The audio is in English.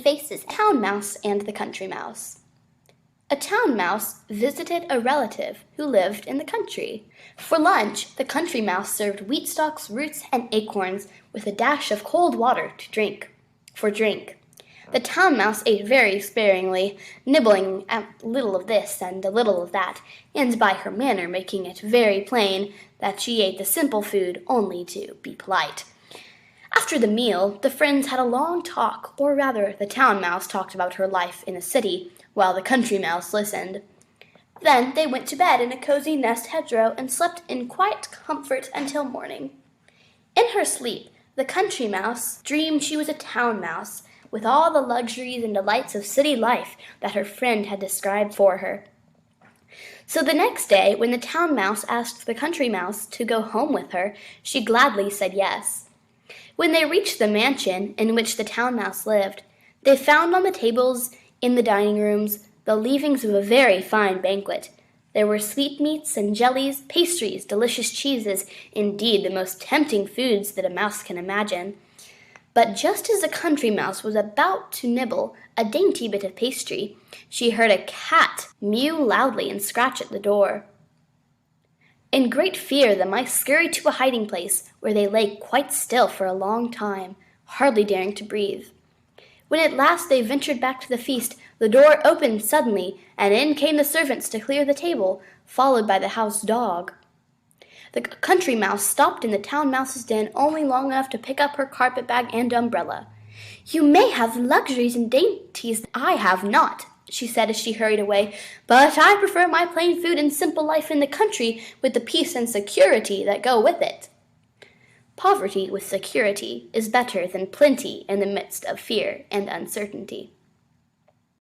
faces, a town mouse and the country mouse. A town mouse visited a relative who lived in the country. For lunch, the country mouse served wheat stalks, roots, and acorns with a dash of cold water for drink. The town mouse ate very sparingly, nibbling a little of this and a little of that, and by her manner making it very plain that she ate the simple food only to be polite. After the meal, the friends had a long talk, or rather, the town mouse talked about her life in the city, while the country mouse listened. Then they went to bed in a cozy nest hedgerow and slept in quiet comfort until morning. In her sleep, the country mouse dreamed she was a town mouse, with all the luxuries and delights of city life that her friend had described for her. So the next day, when the town mouse asked the country mouse to go home with her, she gladly said yes. When they reached the mansion in which the town mouse lived, they found on the tables in the dining rooms the leavings of a very fine banquet. There were sweetmeats and jellies, pastries, delicious cheeses, indeed the most tempting foods that a mouse can imagine. But just as the country mouse was about to nibble a dainty bit of pastry, she heard a cat mew loudly and scratch at the door. In great fear, the mice scurried to a hiding place, where they lay quite still for a long time, hardly daring to breathe. When at last they ventured back to the feast, the door opened suddenly, and in came the servants to clear the table, followed by the house dog. The country mouse stopped in the town mouse's den only long enough to pick up her carpet bag and umbrella. "You may have luxuries and dainties that I have not," she said as she hurried away, "but I prefer my plain food and simple life in the country with the peace and security that go with it." Poverty with security is better than plenty in the midst of fear and uncertainty.